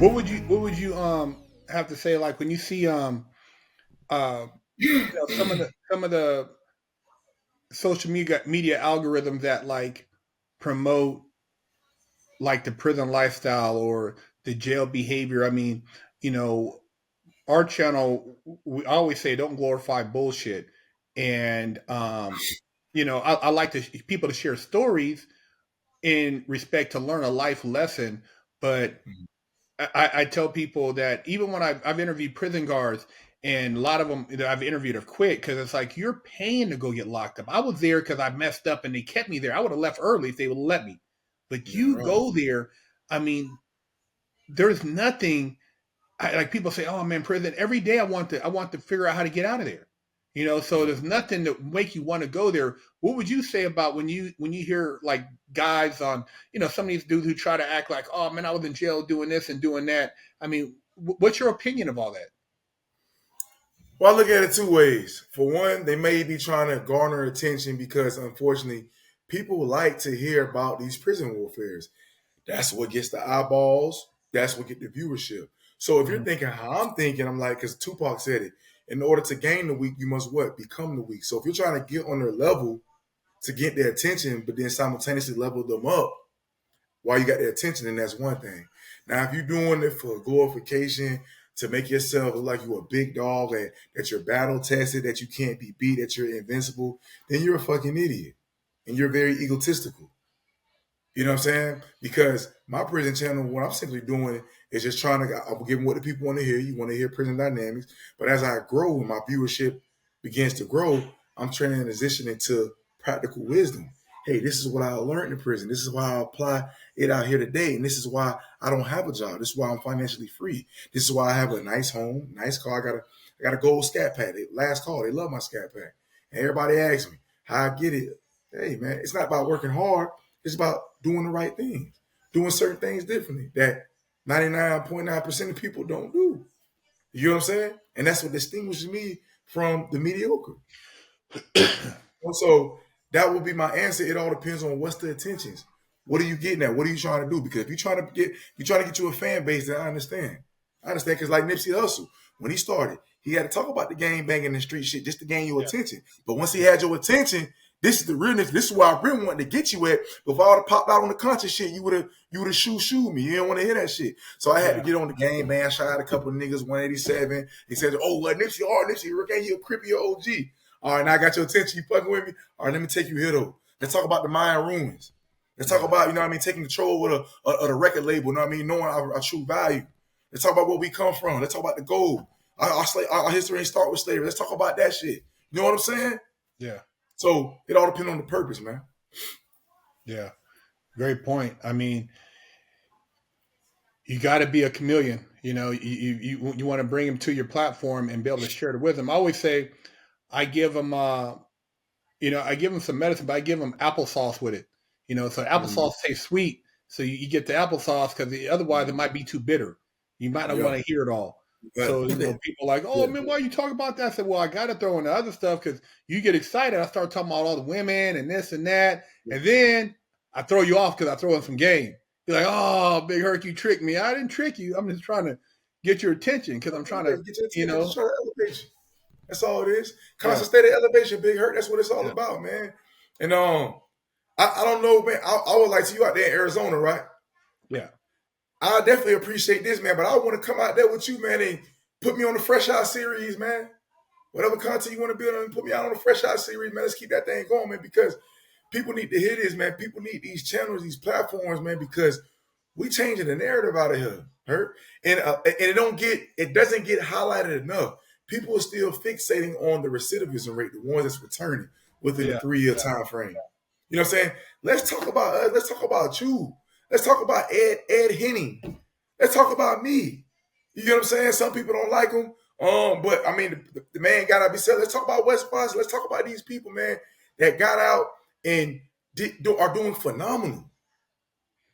What would you have to say, like, when you see uh some of the social media algorithms that like promote like the prison lifestyle or the jail behavior? I mean, you know, our channel, we always say don't glorify bullshit, and I like to people to share stories in respect to learn a life lesson. But I tell people that even when I've interviewed prison guards, and a lot of them that I've interviewed have quit because it's like you're paying to go get locked up. I was there because I messed up and they kept me there. I would have left early if they would let me. But Yeah, you right. go there. I mean, there's nothing. Like people say, "Oh man, prison." Every day I want to figure out how to get out of there. So Yeah. there's nothing that make you want to go there. What would you say about when you hear like guys on, some of these dudes who try to act like, "Oh man, I was in jail doing this and doing that." I mean, what's your opinion of all that? Well, I look at it two ways. For one, they may be trying to garner attention because, unfortunately, people like to hear about these prison warfares. That's what gets the eyeballs. That's what get the viewership. So if you're Mhm. thinking how I'm thinking, I'm like, because Tupac said it. In order to gain the weak, you must what? Become the weak. So if you're trying to get on their level to get their attention, but then simultaneously level them up while you got their attention, then that's one thing. Now, if you're doing it for glorification, to make yourself look like you're a big dog, that you're battle tested, that you can't be beat, that you're invincible, then you're a fucking idiot. And you're very egotistical. You know what I'm saying? Because my prison channel, what I'm simply doing is just trying to, I'm giving what the people want to hear. You want to hear prison dynamics. But as I grow and my viewership begins to grow, I'm transitioning to practical wisdom. Hey, this is what I learned in prison. This is why I apply it out here today. And this is why I don't have a job. This is why I'm financially free. This is why I have a nice home, nice car. I got a gold scat pack. Last call. They love my scat pack. And everybody asks me how I get it. Hey, man, it's not about working hard. It's about doing the right things, doing certain things differently that 99.9% of people don't do. You know what I'm saying? And that's what distinguishes me from the mediocre. And so that would be my answer. It all depends on what's the intentions. What are you getting at? What are you trying to do? Because if you're trying to get you a fan base, then I understand. I understand because like Nipsey Hussle, when he started, he had to talk about the game banging and street shit just to gain your Yeah. attention. But once he had your attention, this is the realness. This is where I really wanted to get you at. But if I would have popped out on the conscious shit, you would have shoo me. You didn't want to hear that shit. So I had to Yeah. get on the game bang. I shot at a couple of niggas, 187. He said, "Oh, what Nipsey? Oh, Nipsey, Rick, ain't he a creepy OG?" All right, now I got your attention. You fucking with me? All right, let me take you here though. Let's talk about the Mayan ruins. Let's talk Yeah. about, you know what I mean, taking control of the record label, you know what I mean, knowing our true value. Let's talk about where we come from. Let's talk about the gold. Our history ain't start with slavery. Let's talk about that shit. You know what I'm saying? Yeah. So it all depends on the purpose, man. Yeah. Great point. I mean, you got to be a chameleon. You want to bring them to your platform and be able to share it with them. I always say I give them I give them some medicine, but I give them applesauce with it. So Mhm. applesauce tastes sweet, so you get the applesauce because otherwise it might be too bitter. You might not want Yeah. to hear it all. But So people are like, oh yeah. man, why are you talking about that? I said, well, I got to throw in the other stuff because you get excited. I start talking about all the women and this and that, and then I throw you off because I throw in some game. You're like, oh, Big Herc, you tricked me. I didn't trick you. I'm just trying to get your attention because I'm trying Yeah, to, get your you attention. I'm just know, trying to elevate you. That's all it is. yeah, Constant state of elevation, Big Hurt. That's what it's all yeah, about, man. And I don't know, man. I would like to you out there in Arizona, right? yeah, I definitely appreciate this, man. But I want to come out there with you, man, and put me on the Fresh Out series, man. Whatever content you want to build on, put me out on the Fresh Out series, man. Let's keep that thing going, man, because people need to hear this, man. People need these channels, these platforms, man, because we changing the narrative out of here, hurt, and it doesn't get highlighted enough. People are still fixating on the recidivism rate, the ones that's returning within a yeah, 3 year time frame. You know what I'm saying? Let's talk about us. Let's talk about you. Let's talk about Ed Henning. Let's talk about me. You know what I'm saying? Some people don't like him. But I mean, the man got to be said. Let's talk about West Boston. Let's talk about these people, man, that got out and are doing phenomenal.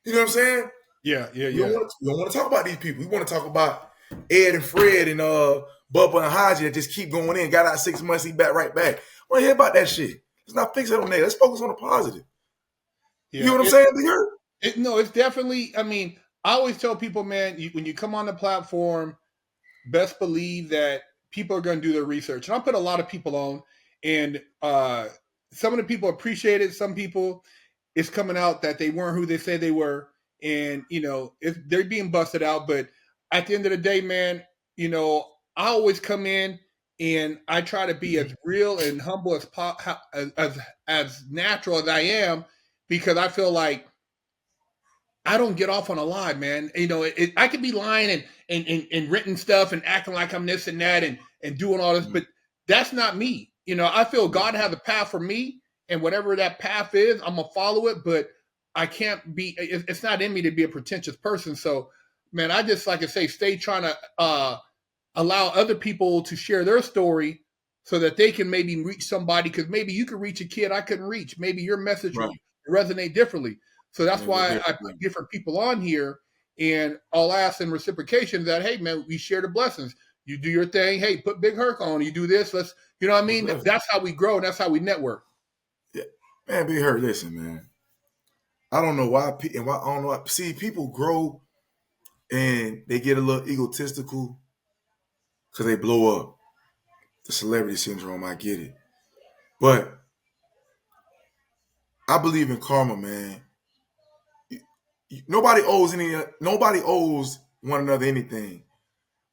You know what I'm saying? yeah, yeah, We don't yeah. want to, we don't want to talk about these people. We want to talk about Ed and Fred and Bubba and Haji that just keep going in. Got out 6 months, he back right back. I want to hear about that shit. Let's not fix it on that. Let's focus on the positive. You Yeah, know what I'm saying, Big Hurt? no, it's definitely. I mean, I always tell people, man, when you come on the platform, best believe that people are going to do their research. And I'll put a lot of people on, and some of the people appreciate it. Some people, it's coming out that they weren't who they said they were, and they're being busted out. But at the end of the day, man, I always come in and I try to be as real and humble as natural as I am, because I feel like I don't get off on a lie, man. I could be lying and written stuff and acting like I'm this and that and doing all this, but that's not me. I feel God has a path for me, and whatever that path is, I'm gonna follow it. But I can't be. It's not in me to be a pretentious person. So, man, I just, like I say, stay trying to allow other people to share their story so that they can maybe reach somebody, because maybe you could reach a kid I couldn't reach. Maybe your message Right. will resonate differently. So that's Yeah, why I put different people on here, and I'll ask in reciprocation that, hey, man, we share the blessings. You do your thing. Hey, put Big Herc on. You do this. Let's, you know what I mean? That's how we grow, and that's how we network. Yeah. Man, Big Hurt, listen, man. I don't know why, I don't know why. See, people grow and they get a little egotistical because they blow up. The celebrity syndrome, I get it. But I believe in karma, man. Nobody owes one another anything.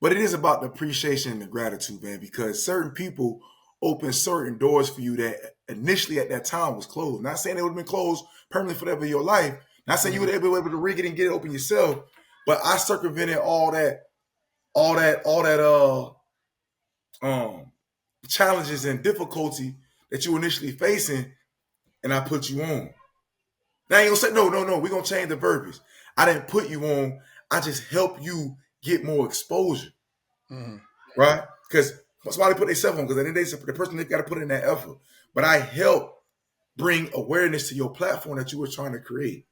But it is about the appreciation and the gratitude, man, because certain people open certain doors for you that initially at that time was closed. Not saying it would have been closed permanently for the rest of your life. Not saying you would have been able to rig it and get it open yourself. But I circumvented all that challenges and difficulty that you initially facing, and I put you on. Now you gonna say, no, we're gonna change the verbiage. I didn't put you on, I just help you get more exposure. Mm-hmm. Right? Because somebody put themselves on, because at the end of the day, the person, they got to put in that effort. But I help bring awareness to your platform that you were trying to create.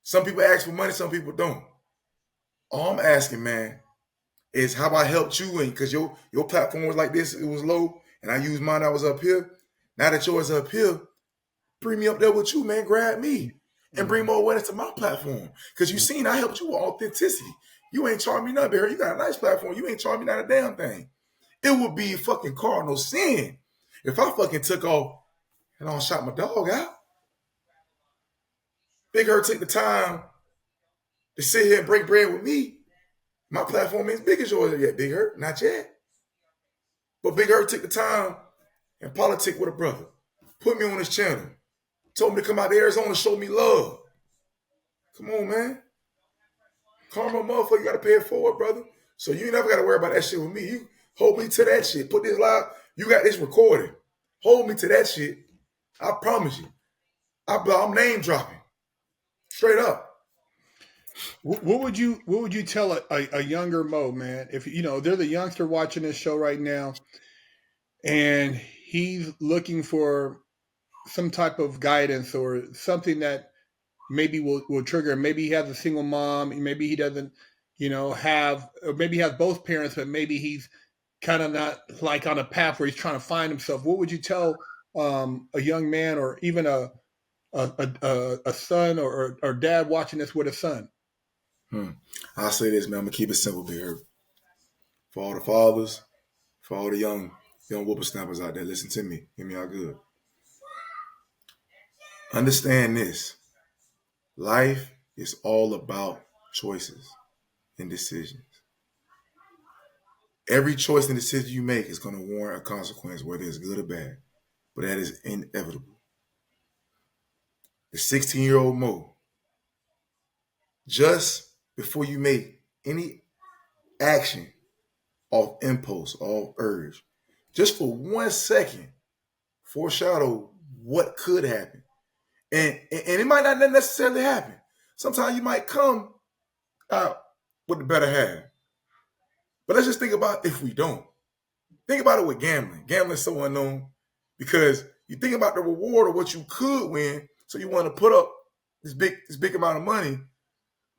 Some people ask for money, some people don't. All I'm asking, man, is how I helped you, and because your platform was like this, it was low, and I used mine, I was up here. Now that yours up here, bring me up there with you, man. Grab me and bring more awareness to my platform. Because you seen I helped you with authenticity. You ain't charging me nothing, you got a nice platform. You ain't charging me not a damn thing. It would be fucking cardinal sin if I fucking took off and I shot my dog out. Big Hurt took the time to sit here and break bread with me. My platform ain't as big as yours yet, Big Hurt. Not yet. But Big Hurt took the time and politic with a brother. Put me on his channel. Told me to come out to Arizona and show me love. Come on, man. Karma, motherfucker, you got to pay it forward, brother. So you never got to worry about that shit with me. You hold me to that shit. Put this live. You got this recorded. Hold me to that shit. I promise you. I'm name dropping. Straight up. What would you tell a younger Mo, man? If there's a youngster watching this show right now, and he's looking for some type of guidance or something that maybe will trigger. Maybe he has a single mom. Maybe he doesn't, have, or maybe he has both parents, but maybe he's kind of not like on a path where he's trying to find himself. What would you tell a young man, or even a son or dad watching this with a son? I'll say this, man. I'm gonna keep it simple here. For all the fathers, for all the young whippersnappers out there, listen to me. Hear me out good. Understand this. Life is all about choices and decisions. Every choice and decision you make is going to warrant a consequence, whether it's good or bad. But that is inevitable. The 16-year-old Mo, just before you make any action off impulse, off urge, just for 1 second, foreshadow what could happen. And it might not necessarily happen. Sometimes you might come out with the better half. But let's just think about if we don't. Think about it with gambling. Gambling is so unknown because you think about the reward of what you could win, so you want to put up this big amount of money,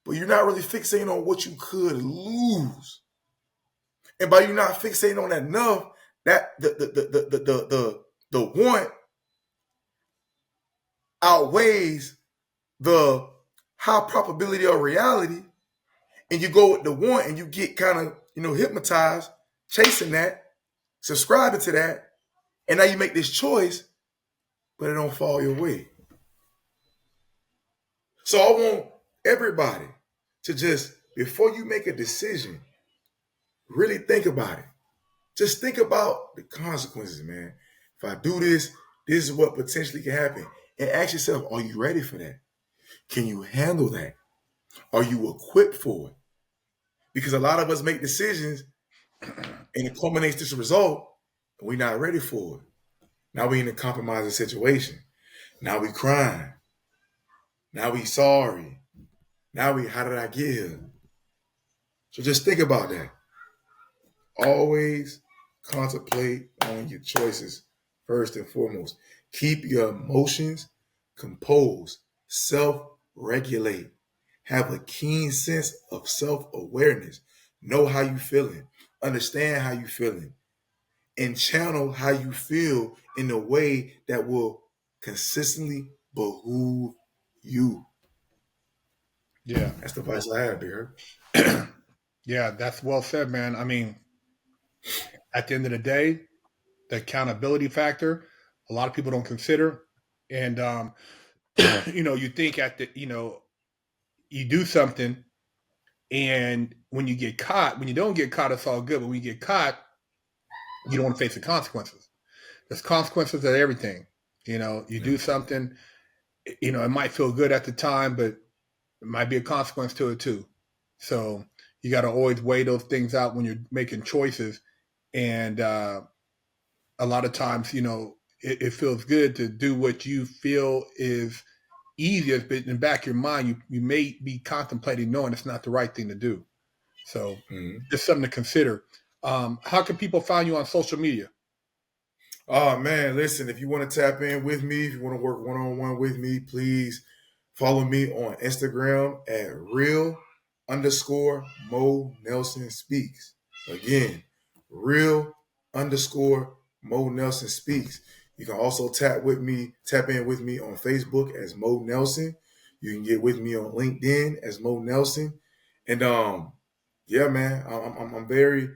but you're not really fixating on what you could lose. And by you not fixating on that enough, that the want outweighs the high probability of reality, and you go with the one and you get kind of, hypnotized, chasing that, subscribing to that, and now you make this choice, but it don't fall your way. So I want everybody to just, before you make a decision, really think about it. Just think about the consequences, man. If I do this, this is what potentially can happen. And ask yourself, are you ready for that? Can you handle that? Are you equipped for it? Because a lot of us make decisions and it culminates this result, and we're not ready for it. Now we in a compromising situation. Now we crying. Now we sorry. Now how did I get here? So just think about that. Always contemplate on your choices first and foremost. Keep your emotions composed. Self-regulate. Have a keen sense of self-awareness. Know how you feeling. Understand how you feeling. And channel how you feel in a way that will consistently behoove you. Yeah. That's the advice I have, dear. Yeah, that's well said, man. I mean, at the end of the day, the accountability factor, a lot of people don't consider. And, you think you do something, and when you get caught, when you don't get caught, it's all good. But when you get caught, you don't want to face the consequences. There's consequences to everything. You Yeah. do something, it might feel good at the time, but it might be a consequence to it too. So you got to always weigh those things out when you're making choices. And a lot of times, it feels good to do what you feel is easiest, but in the back of your mind, you may be contemplating knowing it's not the right thing to do. So Mhm. just something to consider. How can people find you on social media? Oh man, listen, if you want to tap in with me, if you want to work one-on-one with me, please follow me on Instagram at real_Mo Nelson Speaks. Again, real_Mo Nelson Speaks. You can also tap in with me on Facebook as Mo Nelson. You can get with me on LinkedIn as Mo Nelson. And yeah, man, I'm very,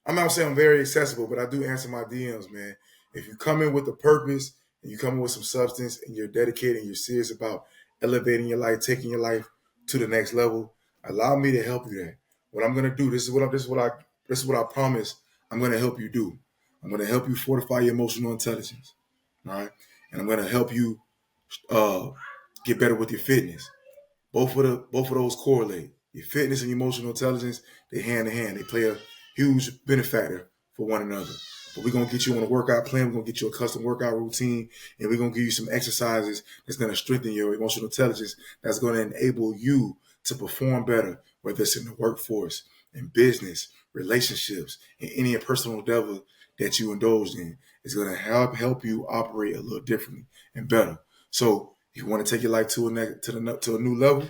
I'm not saying I'm very accessible, but I do answer my DMs, man. If you come in with a purpose and you come in with some substance and you're dedicated and you're serious about elevating your life, taking your life to the next level, allow me to help you there. What I'm gonna do, this is what I promise I'm gonna help you do. I'm gonna help you fortify your emotional intelligence. All right. And I'm gonna help you uh, get better with your fitness. Both of those correlate. Your fitness and your emotional intelligence, they hand in hand. They play a huge benefactor for one another. But we're gonna get you on a workout plan. We're gonna get you a custom workout routine, and we're gonna give you some exercises that's gonna strengthen your emotional intelligence. That's gonna enable you to perform better, whether it's in the workforce, in business, relationships, in any personal endeavor that you indulge in. It's gonna help you operate a little differently and better. So if you want to take your life to a new level,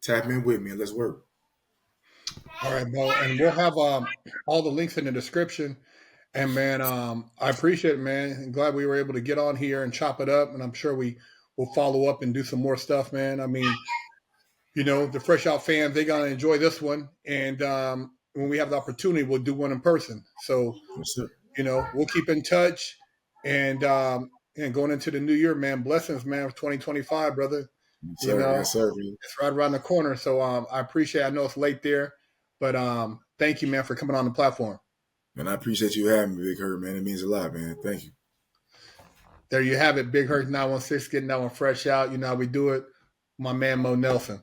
tap in with me and let's work. All right, Mo, and we'll have all the links in the description. And man, I appreciate it, man. I'm glad we were able to get on here and chop it up. And I'm sure we will follow up and do some more stuff, man. I mean, the Fresh Out fans, they're gonna enjoy this one. And when we have the opportunity, we'll do one in person. So, Yes, sir. we'll keep in touch. And going into the new year, man, blessings, man, for 2025, brother. Yes, You sir. know, Yes, sir. Man. it's right around the corner. So I appreciate it. I know it's late there, but thank you, man, for coming on the platform. And I appreciate you having me, Big Hurt, man. It means a lot, man. Thank you. There you have it. Big Hurt 916 getting that one fresh out. You know how we do it. My man Mo Nelson.